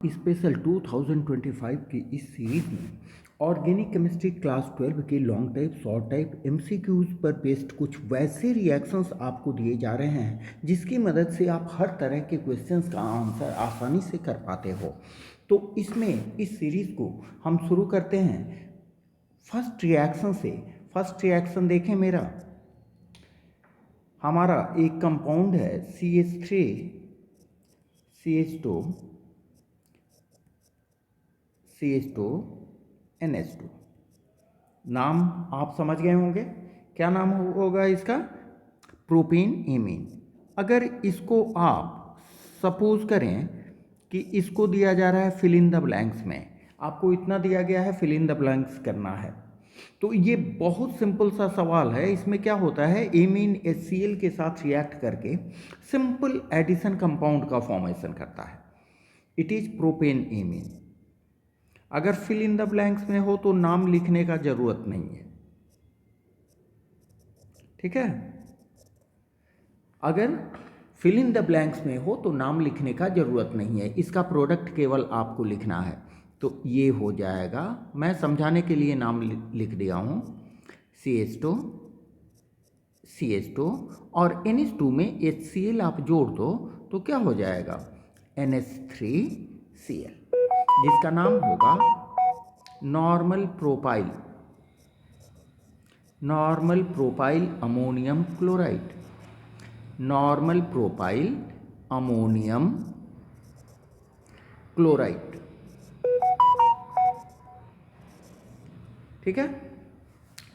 Special 2025 की इस series में ऑर्गेनिक केमिस्ट्री क्लास 12 के long type short type MCQs पर बेस्ड कुछ वैसे रिएक्शंस आपको दिए जा रहे हैं जिसकी मदद से आप हर तरह के क्वेश्चंस का आंसर आसानी से कर पाते हो। तो इसमें इस सीरीज को हम शुरू करते हैं फर्स्ट रिएक्शन से। फर्स्ट रिएक्शन देखें मेरा, हमारा एक कंपाउंड है CH3 CH2 CH2 NH2। नाम आप समझ गए होंगे, क्या नाम होगा इसका? Propane amine. अगर इसको आप सपोज करें कि इसको दिया जा रहा है फिल इन द ब्लैंक्स में, आपको इतना दिया गया है, फिल इन द ब्लैंक्स करना है। तो ये बहुत सिंपल सा सवाल है। इसमें क्या होता है, एमीन HCl के साथ रिएक्ट करके सिंपल एडिशन कंपाउंड का फॉर्मेशन करता है। It is propane amine. अगर फिल इन द ब्लैंक्स में हो तो नाम लिखने का जरूरत नहीं है, ठीक है। अगर फिल इन द ब्लैंक्स में हो तो नाम लिखने का जरूरत नहीं है, इसका प्रोडक्ट केवल आपको लिखना है। तो ये हो जाएगा, मैं समझाने के लिए नाम लिख दिया हूं, CH2 और NH2 में HCl आप जोड़ दो तो क्या हो जाएगा, NH3Cl, जिसका नाम होगा normal propyl ammonium chloride. Normal propyl ammonium chloride, ठीक है।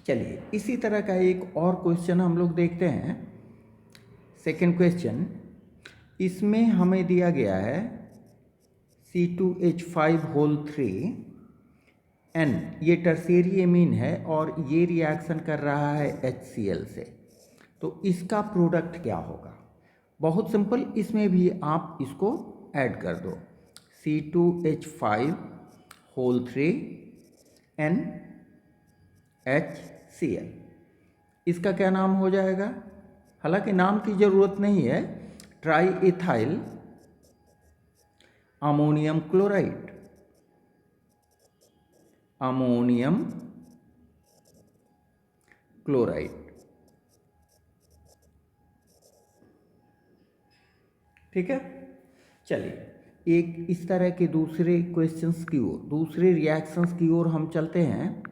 चलिए इसी तरह का एक और क्वेश्चन हम लोग देखते हैं। सेकंड क्वेश्चन, इसमें हमें दिया गया है C2H5 N, ये टर्शियरी एमीन है और ये रिएक्शन कर रहा है HCl से। तो इसका प्रोडक्ट क्या होगा? बहुत सिंपल, इसमें भी आप इसको ऐड कर दो, C2H5 NHCl। इसका क्या नाम हो जाएगा? हालांकि नाम की ज़रूरत नहीं है, try ethyl ammonium chloride. Ammonium chloride, ठीक है। चलिए एक इस तरह के दूसरे क्वेश्चंस की ओर, दूसरे रिएक्शंस की ओर हम चलते हैं।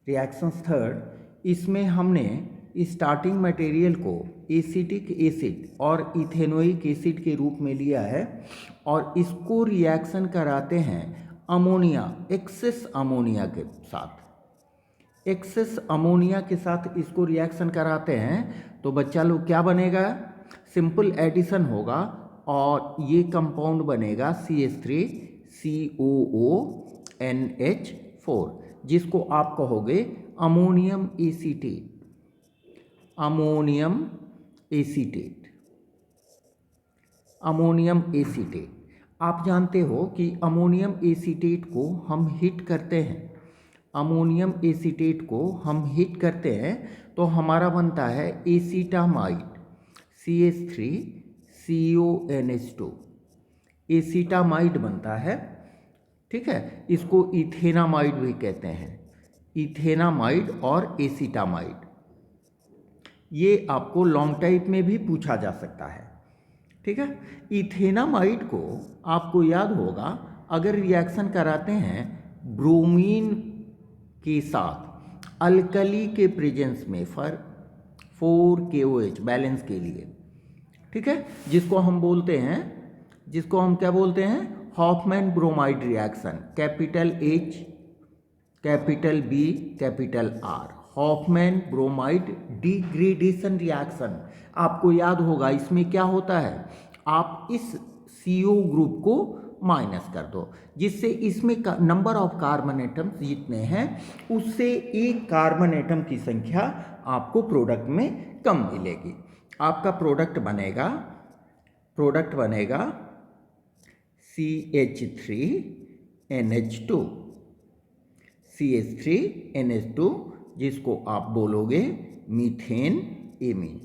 रिएक्शंस थर्ड, इसमें हमने स्टार्टिंग मटेरियल को एसिटिक एसिड और इथेनोइक एसिड के रूप में लिया है और इसको रिएक्शन कराते हैं अमोनिया, एक्सेस अमोनिया के साथ। एक्सेस अमोनिया के साथ इसको रिएक्शन कराते हैं तो बच्चा लोग क्या बनेगा, सिंपल एडिशन होगा और ये कंपाउंड बनेगा CH3COONH4, जिसको आप कहोगे अमोनियम एसीटेट। Ammonium acetate. आप जानते हो कि अमोनियम एसीटेट को हम हीट करते हैं। अमोनियम एसीटेट को हम हीट करते हैं तो हमारा बनता है एसीटामाइड, CH3CONH2, एसीटामाइड बनता है, ठीक है। इसको इथेनामाइड भी कहते हैं, इथेनामाइड और एसीटामाइड। ये आपको लॉन्ग टाइप में भी पूछा जा सकता है, ठीक है। इथेनामाइड को आपको याद होगा, अगर रिएक्शन कराते हैं ब्रोमीन के साथ अल्कली के प्रेजेंस में 4KOH बैलेंस के लिए, ठीक है, जिसको हम क्या बोलते हैं, Hoffmann bromide reaction, capital H capital B capital R, Hoffmann bromide degradation reaction. आपको याद होगा इसमें क्या होता है, आप इस CO ग्रुप को माइनस कर दो, जिससे इसमें नंबर ऑफ कार्बन एटम्स जितने हैं उससे एक कार्बन एटम की संख्या आपको प्रोडक्ट में कम मिलेगी। आपका प्रोडक्ट बनेगा CH3NH2, जिसको आप बोलोगे मीथेन एमीन।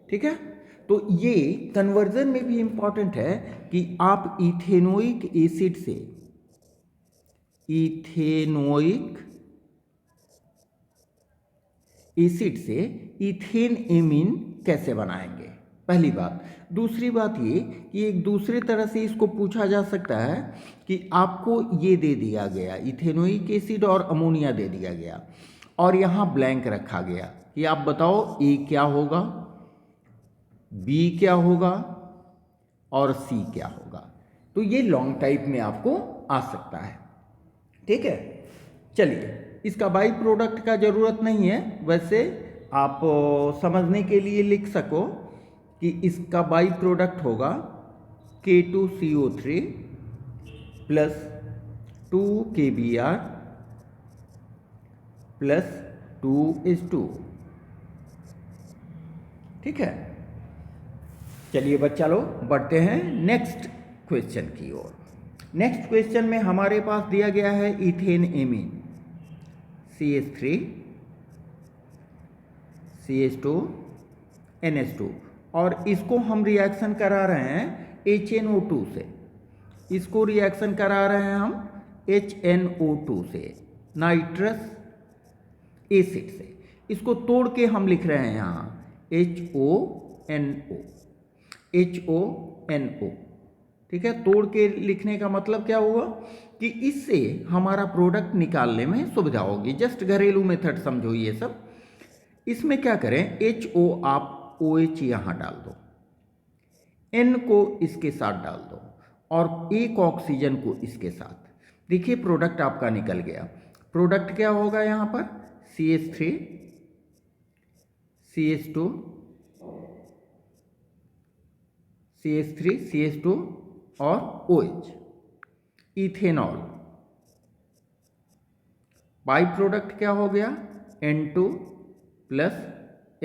ठीक है। तो ये कन्वर्जन में भी इंपॉर्टेंट है कि आप इथेनोइक एसिड से इथेन एमीन कैसे बनाएंगे, पहली बात। दूसरी बात ये कि एक दूसरे तरह से इसको पूछा जा सकता है कि आपको ये दे दिया गया इथेनोइक एसिड और अमोनिया दे दिया गया और यहाँ ब्लैंक रखा गया कि आप बताओ ए क्या होगा, बी क्या होगा और सी क्या होगा। तो ये लॉन्ग टाइप में आपको आ सकता है, ठीक है। चलिए, इसका बाई प्रोडक्ट का ज़रूरत नहीं है, वैसे आप समझने के लिए लिख सको कि इसका बाई प्रोडक्ट होगा K2CO3 plus 2KBr plus 2H2, ठीक है। चलिए बच्चा लोग बढ़ते हैं नेक्स्ट क्वेश्चन की ओर। नेक्स्ट क्वेश्चन में हमारे पास दिया गया है ethane amine CH3 CH2 NH2 और इसको हम रिएक्शन करा रहे हैं HNO2 से। इसको रिएक्शन करा रहे हैं हम HNO2 से, नाइट्रस एसिड से। इसको तोड़ के हम लिख रहे हैं यहाँ HONO, ठीक है। तोड़ के लिखने का मतलब क्या हुआ कि इससे हमारा प्रोडक्ट निकालने में सुविधा होगी। जस्ट घरेलू मेथड समझो ये सब। इसमें क्या करें, HO आप OH यहाँ डाल दो, N को इसके साथ डाल दो और एक ऑक्सीजन को इसके साथ। देखिए प्रोडक्ट आपका निकल गया। प्रोडक्ट क्या होगा यहाँ पर, CH3 CH2 CH3 CH2 और OH, इथेनॉल। बाई प्रोडक्ट क्या हो गया, N2 प्लस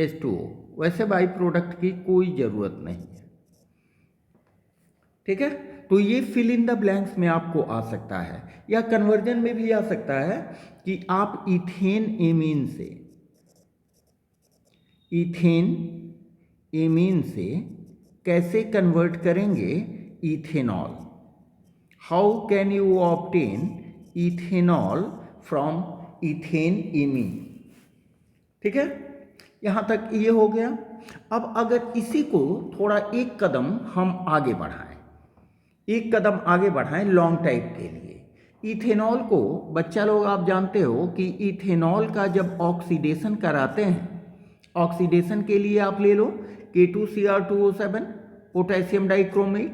H2O। वैसे बाई प्रोडक्ट की कोई ज़रूरत नहीं है, ठीक है। तो ये फिल इन द ब्लैंक्स में आपको आ सकता है या कन्वर्जन में भी आ सकता है कि आप इथेन एमीन से कैसे कन्वर्ट करेंगे ethanol. How can you obtain ethanol from ethane amine, ठीक है। यहां तक ये हो गया। अब अगर इसी को थोड़ा एक कदम हम आगे बढ़ाएं, लॉन्ग टाइप के लिए इथेनॉल को, बच्चा लोग आप जानते हो कि इथेनॉल का जब ऑक्सीडेशन कराते हैं, ऑक्सीडेशन के लिए आप ले लो K2Cr2O7 पोटेशियम डाइक्रोमेट,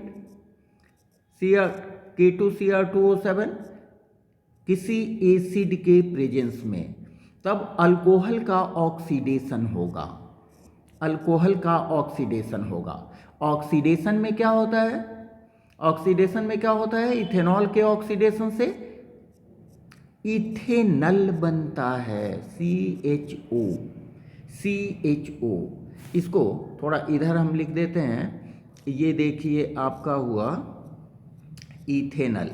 K2Cr2O7 किसी एसिड के प्रेजेंस में, तब अल्कोहल का ऑक्सीडेशन होगा। ऑक्सीडेशन में क्या होता है, इथेनॉल के ऑक्सीडेशन से इथेनल बनता है, CHO। इसको थोड़ा इधर हम लिख देते हैं। ये देखिए आपका हुआ इथेनल,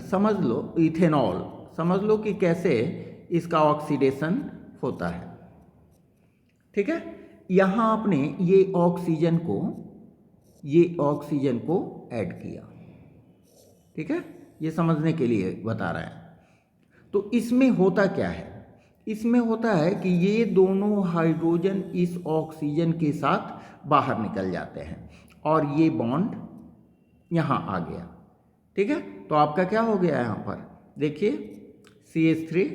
समझ लो, इथेनॉल समझ लो कि कैसे इसका ऑक्सीडेशन होता है, ठीक है। यहाँ आपने ये ऑक्सीजन को ऐड किया, ठीक है। ये समझने के लिए बता रहे हैं। तो इसमें होता क्या है, इसमें होता है कि ये दोनों हाइड्रोजन इस ऑक्सीजन के साथ बाहर निकल जाते हैं और ये बॉन्ड यहाँ आ गया, ठीक है। तो आपका क्या हो गया यहाँ पर, देखिए CH3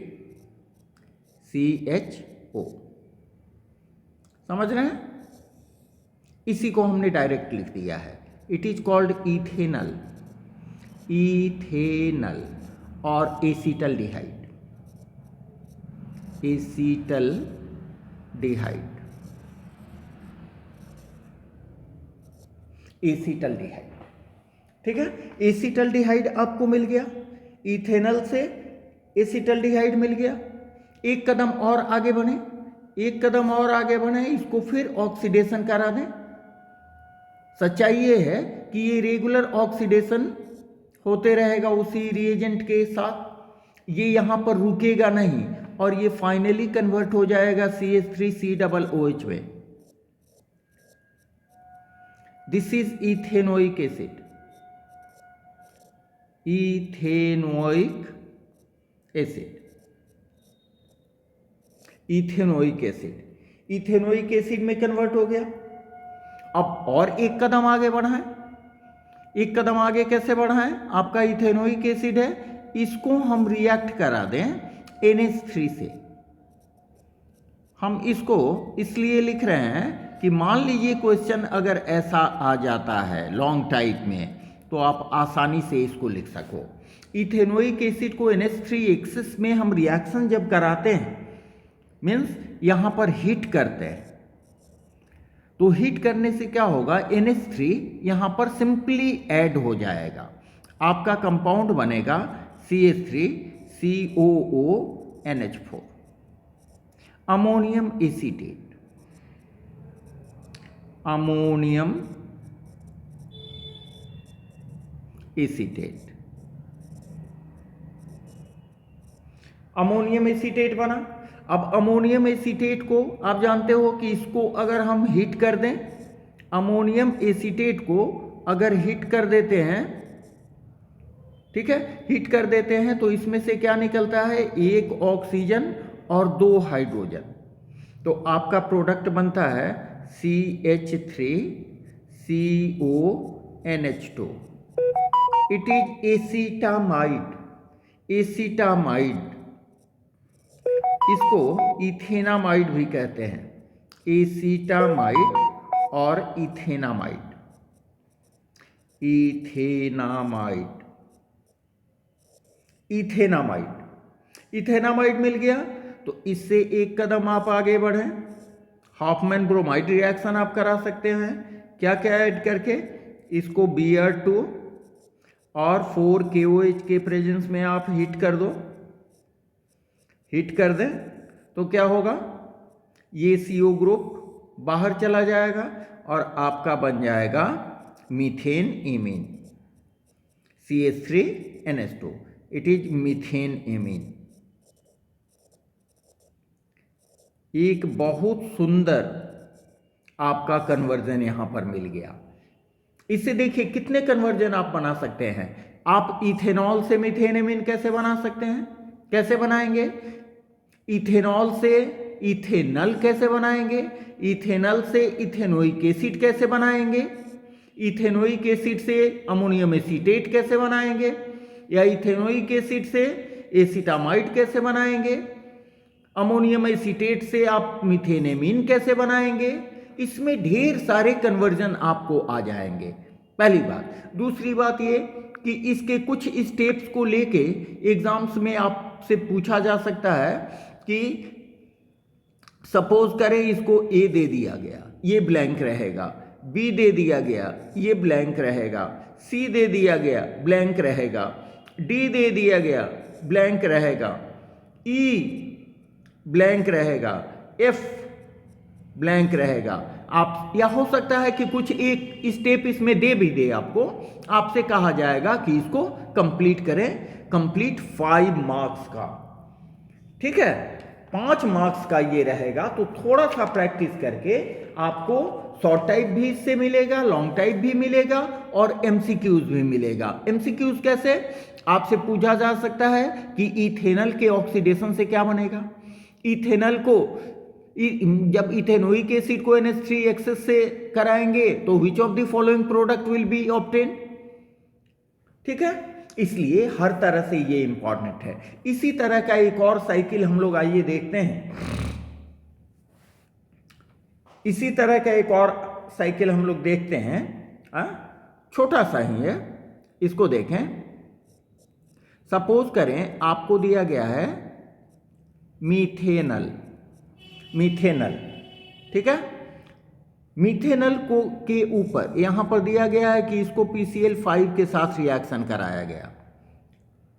CHO, समझ रहे हैं। इसी को हमने डायरेक्ट लिख दिया है। इट इज कॉल्ड इथेनल और एसिटल्डिहाइड, ठीक है। एसिटल्डिहाइड आपको मिल गया, इथेनल से एसिटल्डिहाइड मिल गया। एक कदम और आगे बढ़े, इसको फिर ऑक्सीडेशन करा दें। सच्चाई ये है कि ये रेगुलर ऑक्सीडेशन होते रहेगा उसी रिएजेंट के साथ, ये यहाँ पर रुकेगा नहीं, और ये फाइनली कन्वर्ट हो जाएगा CH3COOH में। This is ethanoic acid, ethanoic acid, ethanoic acid, ethanoic acid में कन्वर्ट हो गया। अब और एक कदम आगे बढ़ा है। एक कदम आगे कैसे बढ़ा है? आपका इथेनोइक एसिड है, इसको हम रिएक्ट करा दें NH3 से। हम इसको इसलिए लिख रहे हैं कि मान लीजिए क्वेश्चन अगर ऐसा आ जाता है लॉन्ग टाइप में, तो आप आसानी से इसको लिख सको। इथेनोइक एसिड को NH3 एक्सिस में हम रिएक्शन जब कराते हैं, मीन्स यहां पर हीट करते हैं, तो हीट करने से क्या होगा, NH3 यहां पर सिंपली ऐड हो जाएगा। आपका कंपाउंड बनेगा CH3COONH4, ammonium acetate, ammonium acetate, ammonium acetate बना। अब अमोनियम एसीटेट को आप जानते हो कि इसको अगर हम हीट कर दें, अमोनियम एसीटेट को अगर हीट कर देते हैं, ठीक है, हीट कर देते हैं तो इसमें से क्या निकलता है, एक ऑक्सीजन और 2 हाइड्रोजन। तो आपका प्रोडक्ट बनता है CH3CONH2। इट इज एसीटामाइड, एसीटामाइड, इसको इथेनामाइड भी कहते हैं, एसीटामाइड और इथेनामाइड, इथेनामाइड, इथेनामाइड, इथेनामाइड मिल गया। तो इससे एक कदम आप आगे बढ़े, हॉफमैन ब्रोमाइड रिएक्शन आप करा सकते हैं। क्या क्या ऐड करके, इसको Br2 और 4 KOH के प्रेजेंस में आप हीट कर दो, हीट कर दें तो क्या होगा, ये CO ग्रुप बाहर चला जाएगा और आपका बन जाएगा methane amine, CH3NH2। It is methane amine. एक बहुत सुंदर आपका कन्वर्जन यहां पर मिल गया। इससे देखिए कितने कन्वर्जन आप बना सकते हैं। आप इथेनॉल से मीथेन एमीन कैसे बना सकते हैं, कैसे बनाएंगे, इथेनॉल से इथेनल कैसे बनाएंगे, इथेनल से इथेनोइक एसिड कैसे बनाएंगे, इथेनोइक एसिड से अमोनियम एसीटेट कैसे बनाएंगे, या इथेनोइक एसिड से एसीटामाइड कैसे बनाएंगे, अमोनियम एसीटेट से आप मीथेनेमीन कैसे बनाएंगे। इसमें ढेर सारे कन्वर्जन आपको आ जाएंगे, पहली बात। दूसरी बात ये कि इसके कुछ स्टेप्स को लेके एग्जाम्स में आपसे पूछा जा सकता है कि सपोज करें इसको A दे दिया गया, ये ब्लैंक रहेगा, B दे दिया गया, ये ब्लैंक रहेगा, C दे दिया गया, ब्लैंक रहेगा, D दे दिया गया, ब्लैंक रहेगा, E ब्लैंक रहेगा, F ब्लैंक रहेगा। आप या हो सकता है कि कुछ एक स्टेप इसमें दे भी दे आपको, आपसे कहा जाएगा कि इसको कंप्लीट करें, कंप्लीट 5 मार्क्स का, ठीक है, 5 मार्क्स का ये रहेगा। तो थोड़ा सा प्रैक्टिस करके आपको शॉर्ट टाइप भी इससे मिलेगा, लॉन्ग टाइप भी मिलेगा और एमसीक्यूज भी मिलेगा। एमसीक्यूज कैसे, आपसे पूछा जा सकता है कि इथेनल के ऑक्सीडेशन से क्या बनेगा, इथेनल को जब इथेनोइक एसिड को NH3 एक्सेस से कराएंगे तो which of the following product will be obtain, ठीक है। इसलिए हर तरह से ये इंपॉर्टेंट है। इसी तरह का एक और साइकिल हम लोग आइए देखते हैं, इसी तरह का एक और साइकिल हम लोग देखते हैं, छोटा सा ही है, इसको देखें। सपोज करें आपको दिया गया है मीथेनल, मीथेनल, ठीक है, मीथेनल को के ऊपर यहां पर दिया गया है कि इसको PCl5 के साथ रिएक्शन कराया गया,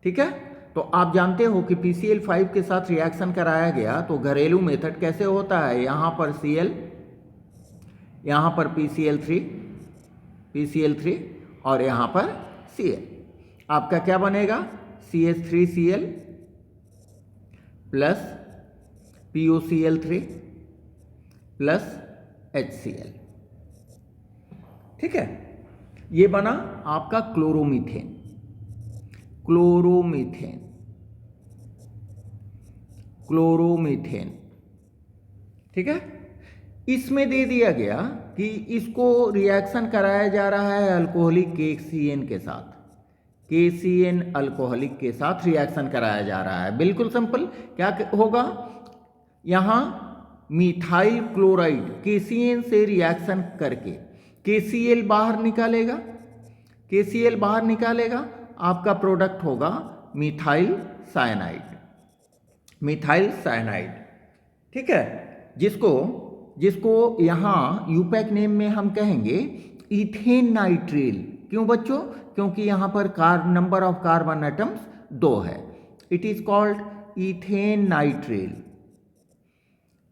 ठीक है। तो आप जानते हो कि PCl5 के साथ रिएक्शन कराया गया तो घरेलू मेथड कैसे होता है, यहां पर Cl, यहां पर PCl3 और यहां पर Cl। आपका क्या बनेगा, CH3Cl plus POCl3 plus HCl। ठीक है, ये बना आपका क्लोरोमीथेन। Chloromethane, chloromethane. ठीक है, इसमें दे दिया गया कि इसको रिएक्शन कराया जा रहा है अल्कोहलिक KCN के साथ। KCN अल्कोहलिक के साथ रिएक्शन कराया जा रहा है। बिल्कुल सिंपल। क्या होगा, यहां मिथाइल क्लोराइड KCN से रिएक्शन करके KCl बाहर निकालेगा। KCl बाहर निकालेगा, आपका प्रोडक्ट होगा मिथाइल साइनाइड। Methyl cyanide. ठीक है, जिसको यहाँ यूपैक नेम में हम कहेंगे इथेन नाइट्रिल। क्यों बच्चों? क्योंकि यहाँ पर नंबर ऑफ कार्बन एटम्स 2 है। It is called ethane nitrile.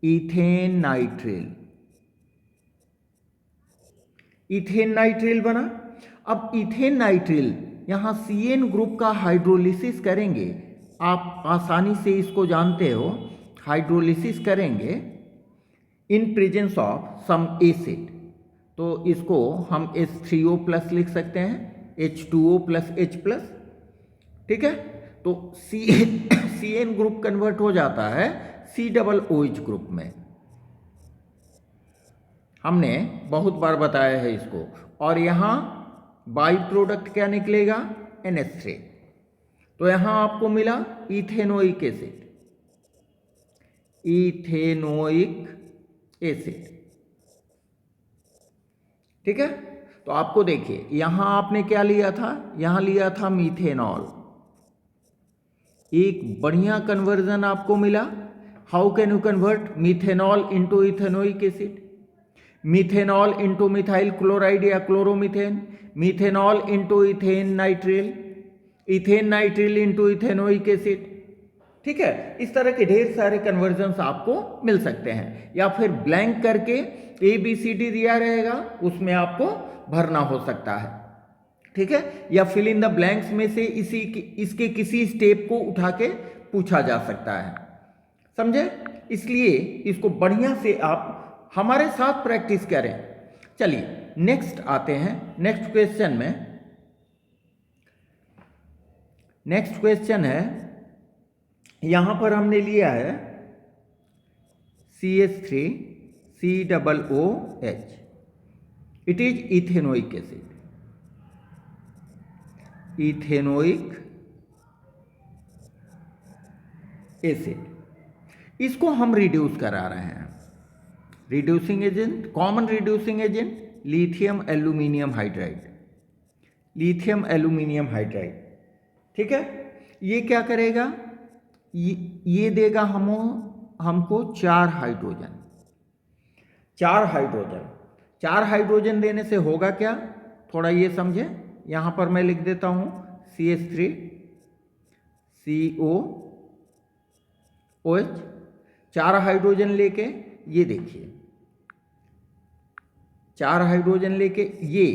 Ethane nitrile, ethane nitrile बना। अब इथेन नाइट्रिल यहाँ CN ग्रुप का हाइड्रोलिसिस करेंगे। आप आसानी से इसको जानते हो, हाइड्रोलिसिस करेंगे in presence of some acid. तो इसको हम H3O प्लस लिख सकते हैं, H2O प्लस H प्लस। ठीक है, तो CN ग्रुप कन्वर्ट हो जाता है COOH ग्रुप में। हमने बहुत बार बताया है इसको। और यहाँ बाई प्रोडक्ट क्या निकलेगा? NH3। तो यहाँ आपको मिला इथेनोइक एसिड। Ethanoic acid. ठीक है, तो आपको देखिए यहां आपने क्या लिया था, यहां लिया था मीथेनॉल। एक बढ़िया कन्वर्जन आपको मिला। How can you convert methanol into ethanoic acid? Methanol into methyl chloride या chloromethane, methanol into ethane nitrile, ethane nitrile into ethanoic acid. ठीक है, इस तरह के ढेर सारे कन्वर्जन्स आपको मिल सकते हैं। या फिर ब्लैंक करके ABCD दिया रहेगा, उसमें आपको भरना हो सकता है। ठीक है, या फिल इन द ब्लैंक्स में से इसके किसी स्टेप को उठा के पूछा जा सकता है। समझे? इसलिए इसको बढ़िया से आप हमारे साथ प्रैक्टिस करें। चलिए नेक्स्ट आते हैं। नेक्स्ट क्वेश्चन में, नेक्स्ट क्वेश्चन है, यहां पर हमने लिया है CH3 COOH। It is ethanoic acid. Ethanoic acid. इसको हम रिड्यूस करा रहे हैं। Reducing agent, common reducing agent lithium aluminium hydride. Lithium aluminium hydride. ठीक है, ये क्या करेगा? ये देगा हमको 4 हाइड्रोजन। 4 हाइड्रोजन, 4 हाइड्रोजन देने से होगा क्या, थोड़ा ये समझे। यहां पर मैं लिख देता हूं CH3 COOH। 4 हाइड्रोजन लेके ये देखिए, 4 हाइड्रोजन लेके ये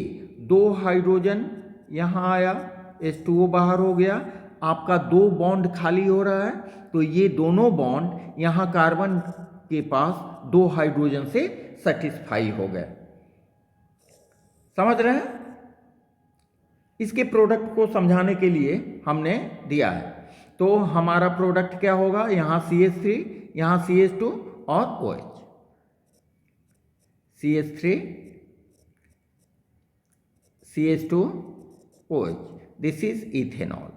2 हाइड्रोजन यहां आया, H2O बाहर हो गया, आपका 2 बॉन्ड खाली हो रहा है। तो ये दोनों बॉन्ड यहां कार्बन के पास 2 हाइड्रोजन से सेटिस्फाई हो गए। समझ रहे हैं? इसके प्रोडक्ट को समझाने के लिए हमने दिया है। तो हमारा प्रोडक्ट क्या होगा? यहां CH3, यहां CH2 और OH। CH3 CH2 OH। This is ethanol.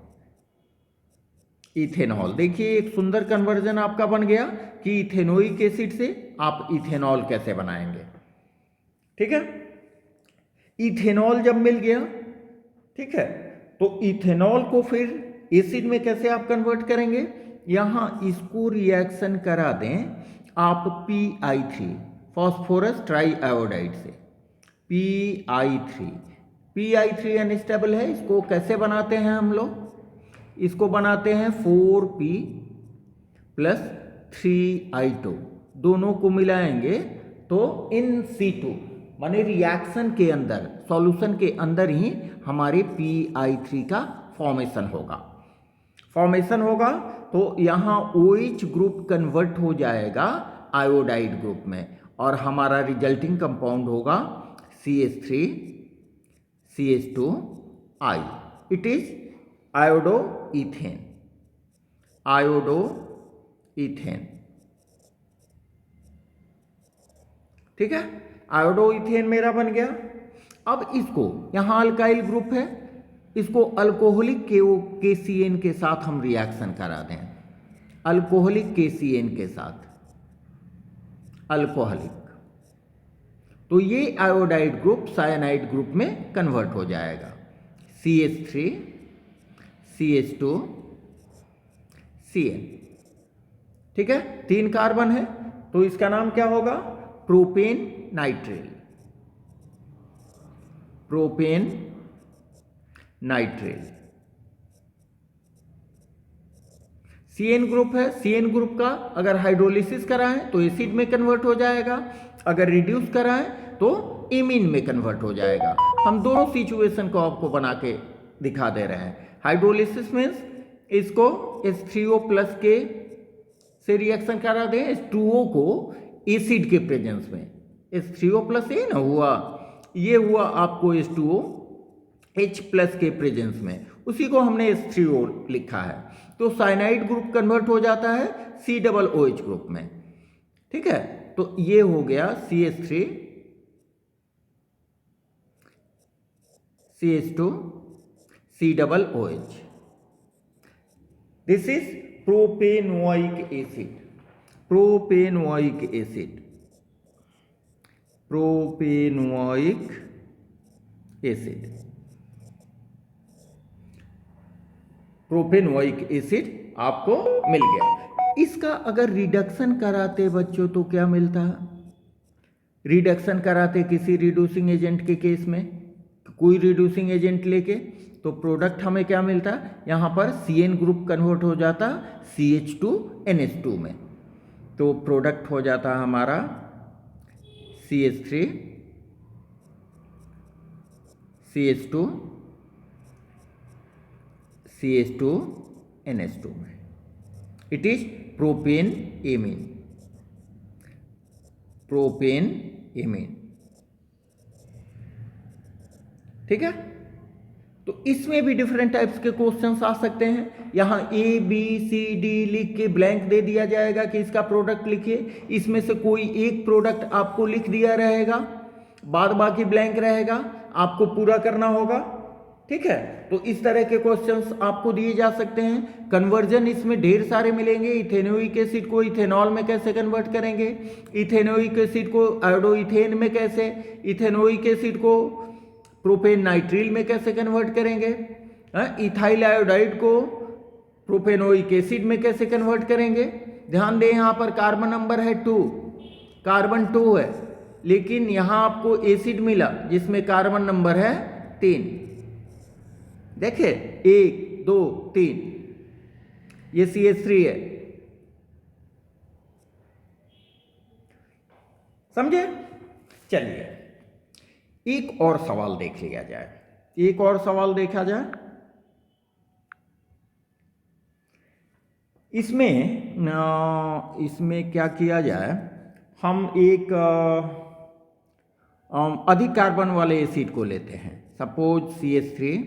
Ethanol देखिए, एक सुंदर कन्वर्जन आपका बन गया कि इथेनोइक एसिड से आप इथेनॉल कैसे बनाएंगे। ठीक है, इथेनॉल जब मिल गया, ठीक है, तो इथेनॉल को फिर एसिड में कैसे आप कन्वर्ट करेंगे? यहां इसको रिएक्शन करा दें आप PI3, फॉस्फोरस ट्राई आयोडाइड से। PI3 अनस्टेबल है। इसको कैसे बनाते हैं हम लोग? इसको बनाते हैं 4P प्लस 3I2, दोनों को मिलाएंगे तो इन situ माने रिएक्शन के अंदर, सॉल्यूशन के अंदर ही हमारे PI3 का फॉर्मेशन होगा। फॉर्मेशन होगा तो यहाँ OH ग्रुप कन्वर्ट हो जाएगा आयोडाइड ग्रुप में और हमारा रिजल्टिंग कंपाउंड होगा CH3 CH2I। It is iodo ethane. Iodo ethane, ठीक है। आयोडो इथेन मेरा बन गया। अब इसको यहां अल्काइल ग्रुप है, इसको अल्कोहलिक KCN के साथ हम रिएक्शन करा दें। अल्कोहलिक KCN के साथ अल्कोहलिक, तो ये आयोडाइड ग्रुप साइनाइड ग्रुप में कन्वर्ट हो जाएगा। CH3 CH2 CN, ठीक है। 3 कार्बन है तो इसका नाम क्या होगा? प्रोपेन नाइट्रेल। प्रोपेन नाइट्रेल। CN ग्रुप है, CN ग्रुप का अगर हाइड्रोलिसिस कराएं तो एसिड में कन्वर्ट हो जाएगा, अगर रिड्यूस कराएं तो एमीन में कन्वर्ट हो जाएगा। हम दोनों सिचुएशन को आपको बना के दिखा दे रहे हैं। हाइड्रोलिसिस मीन्स इसको H3O प्लस के से रिएक्शन करा दें, H2O को एसिड के प्रेजेंस में। H3O प्लस ये ना हुआ, ये हुआ आपको H2O H प्लस के प्रेजेंस में, उसी को हमने H3O लिखा है। तो साइनाइड ग्रुप कन्वर्ट हो जाता है COOH ग्रुप में, ठीक है। तो ये हो गया CH3 CH2 COOH। This is propanoic acid. Propanoic acid. Propanoic acid. Propanoic acid आपको मिल गया। इसका अगर रिडक्शन कराते बच्चों तो क्या मिलता? रिडक्शन कराते किसी रिड्यूसिंग एजेंट के केस में, कोई रिड्यूसिंग एजेंट लेके, तो प्रोडक्ट हमें क्या मिलता? यहां पर CN ग्रुप कन्वर्ट हो जाता CH2NH2 में, तो प्रोडक्ट हो जाता हमारा CH3 CH2 CH2NH2 में। It is propane amine. Propane amine, ठीक है। तो इसमें भी डिफरेंट टाइप्स के क्वेश्चंस आ सकते हैं। यहां ABCD लिख के ब्लैंक दे दिया जाएगा कि इसका प्रोडक्ट लिखिए, इसमें से कोई एक प्रोडक्ट आपको लिख दिया रहेगा, बाद बाकी ब्लैंक रहेगा, आपको पूरा करना होगा, ठीक है। तो इस तरह के क्वेश्चंस आपको दिए जा सकते हैं। कन्वर्जन इसमें ढेर सारे मिलेंगे। इथेनोइक एसिड को इथेनॉल में कैसे कन्वर्ट करेंगे, इथेनोइक एसिड को आयोडोइथेन में कैसे, इथेनोइक एसिड को प्रोपेन नाइट्रिल में कैसे कन्वर्ट करेंगे, इथाइल आयोडाइड को प्रोपेनोइक एसिड में कैसे कन्वर्ट करेंगे। ध्यान दें यहां पर कार्बन नंबर है 2, कार्बन 2 है, लेकिन यहां आपको एसिड मिला जिसमें कार्बन नंबर है 3। देखिए 1 2 3, ये CH3 है, समझे। चलिए एक और सवाल देख लिया जाए। एक और सवाल देखा जाए। इसमें क्या किया जाए, हम एक अधिक कार्बन वाले एसिड को लेते हैं। Suppose CH3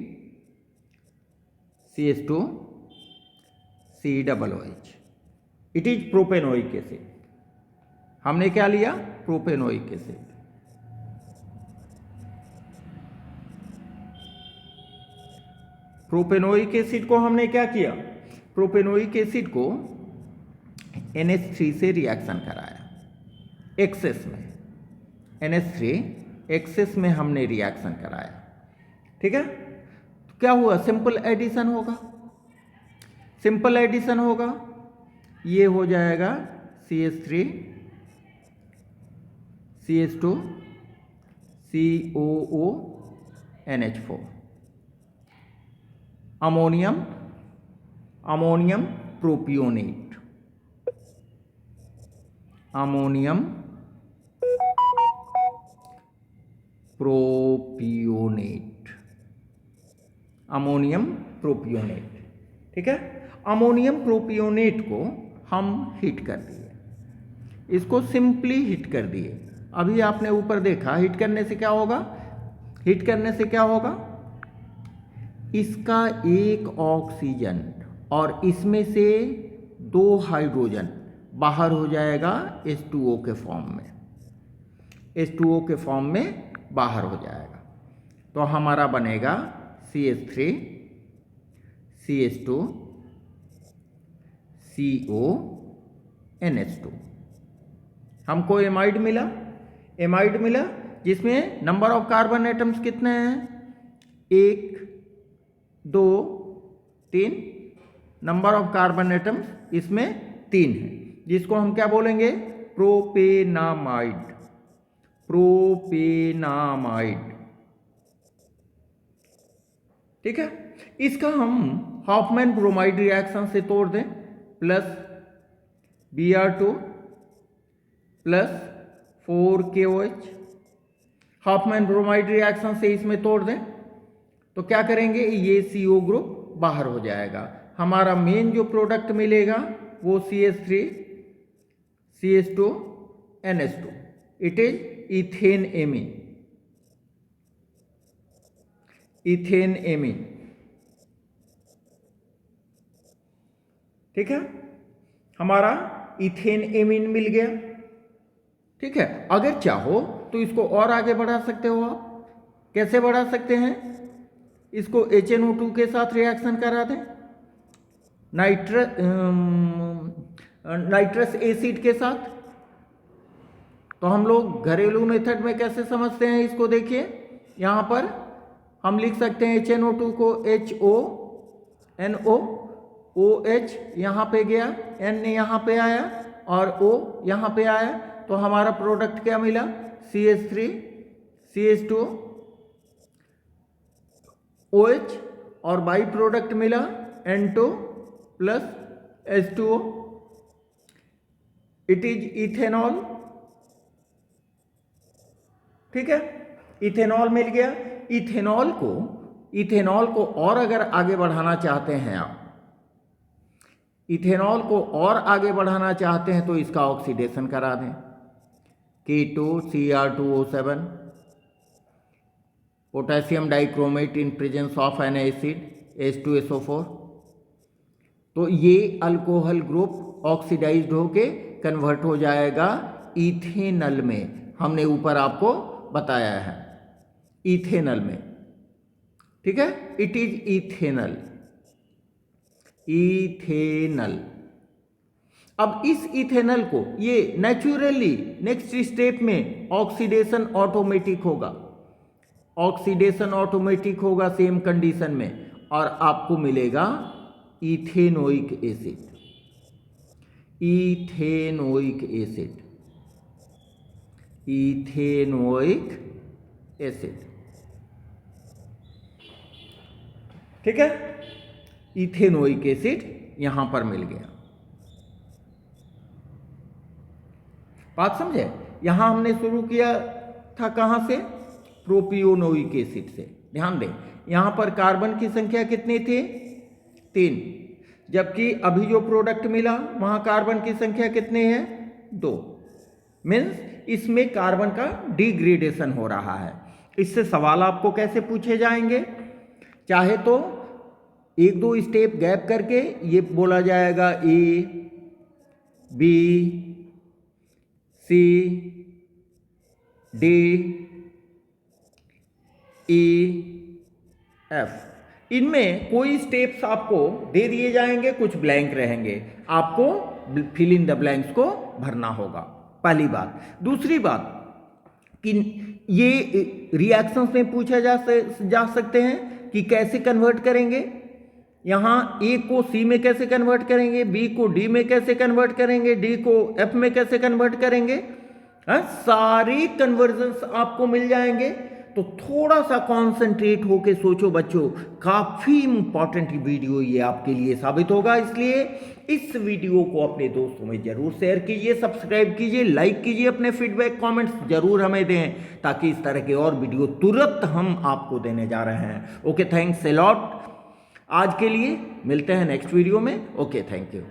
CH2 COOH। It is propanoic acid. हमने क्या लिया? Propanoic acid. प्रोपेनोइक एसिड को हमने क्या किया? प्रोपेनोइक एसिड को NH3 से रिएक्शन कराया एक्सेस में। NH3 एक्सेस में हमने रिएक्शन कराया, ठीक है। तो क्या हुआ? सिंपल एडिशन होगा। सिंपल एडिशन होगा, ये हो जाएगा CH3 CH2 COONH4। Ammonium ammonium propionate. Ammonium propionate. Ammonium propionate, ठीक है। अमोनियम प्रोपियोनेट को हम हीट कर दिए, इसको सिंपली हीट कर दिए। अभी आपने ऊपर देखा हीट करने से क्या होगा, हीट करने से क्या होगा, इसका एक ऑक्सीजन और इसमें से 2 हाइड्रोजन बाहर हो जाएगा H2O के फॉर्म में, H2O के फॉर्म में बाहर हो जाएगा। तो हमारा बनेगा CH3 CH2 CO NH2। हमको एमाइड मिला, एमाइड मिला जिसमें नंबर ऑफ कार्बन एटम्स कितने हैं, 1 2 3, नंबर ऑफ कार्बन एटम्स इसमें 3 है, जिसको हम क्या बोलेंगे, प्रोपेनामाइड, प्रोपेनामाइड। ठीक है, इसका हम हॉफमैन ब्रोमाइड रिएक्शन से तोड़ दें, plus Br2 plus 4KOH, Hoffmann bromide reaction से इसमें तोड़ दें तो क्या करेंगे, ये CO ग्रुप बाहर हो जाएगा। हमारा मेन जो प्रोडक्ट मिलेगा वो CH3 CH2 NH2, it is ethane amine, ethane amine. ठीक है, हमारा इथेन एमीन मिल गया। ठीक है, अगर चाहो तो इसको और आगे बढ़ा सकते हो आप। कैसे बढ़ा सकते हैं, इसको HNO2 के साथ रिएक्शन करा दें, नाइट्रस एसिड के साथ। तो हम लोग घरेलू मेथड में कैसे समझते हैं इसको, देखिए यहां पर हम लिख सकते हैं HNO2 को HONO, OH यहां पे गया, N यहां पे आया और O यहां पे आया, तो हमारा प्रोडक्ट क्या मिला, CH3 CH2 OH और बाई प्रोडक्ट मिला N2 plus H2O, it is ethanol. ठीक है, इथेनॉल मिल गया। इथेनॉल को और अगर आगे बढ़ाना चाहते हैं आप, इथेनॉल को और आगे बढ़ाना चाहते हैं तो इसका ऑक्सीडेशन करा दें, K2Cr2O7, potassium dichromate in presence of N acid H2SO4। तो ये अल्कोहल ग्रुप ऑक्सीडाइज्ड होके कन्वर्ट हो जाएगा इथेनल में, हमने ऊपर आपको बताया है, इथेनल में। ठीक है, इट इज इथेनल, इथेनल। अब इस इथेनल को ये नेचुरली नेक्स्ट स्टेप में ऑक्सीडेशन ऑटोमेटिक होगा, ऑक्सीडेशन ऑटोमेटिक होगा सेम कंडीशन में, और आपको मिलेगा ethanoic acid, ethanoic acid, ethanoic acid. ठीक है, इथेनोइक एसिड यहां पर मिल गया। बात समझे, यहां हमने शुरू किया था कहां से, प्रोपियोनोइक एसिड से। ध्यान दें, यहां पर कार्बन की संख्या कितनी थी, 3, जबकि अभी जो प्रोडक्ट मिला वहां कार्बन की संख्या कितनी है, 2। मीन्स इसमें कार्बन का डिग्रेडेशन हो रहा है। इससे सवाल आपको कैसे पूछे जाएंगे, चाहे तो 1-2 स्टेप गैप करके ये बोला जाएगा A B C D E F, इनमें कोई स्टेप्स आपको दे दिए जाएंगे, कुछ ब्लैंक रहेंगे, आपको फिल इन द ब्लैंक्स को भरना होगा, पहली बात। दूसरी बात कि ये रिएक्शंस में पूछा जा सकते हैं कि कैसे कन्वर्ट करेंगे, यहां A को C में कैसे कन्वर्ट करेंगे, B को D में कैसे कन्वर्ट करेंगे, D को F में कैसे कन्वर्ट करेंगे, सारे कन्वर्जन्स आपको मिल जाएंगे। तो थोड़ा सा कॉन्सेंट्रेट होके सोचो बच्चों, काफी इंपॉर्टेंट वीडियो ये आपके लिए साबित होगा, इसलिए इस वीडियो को अपने दोस्तों में जरूर शेयर कीजिए, सब्सक्राइब कीजिए, लाइक कीजिए, अपने फीडबैक कमेंट्स जरूर हमें दें, ताकि इस तरह के और वीडियो तुरंत हम आपको देने जा रहे हैं। ओके, थैंक्स अ लॉट आज के लिए। मिलते हैं नेक्स्ट वीडियो में। Okay, thank you.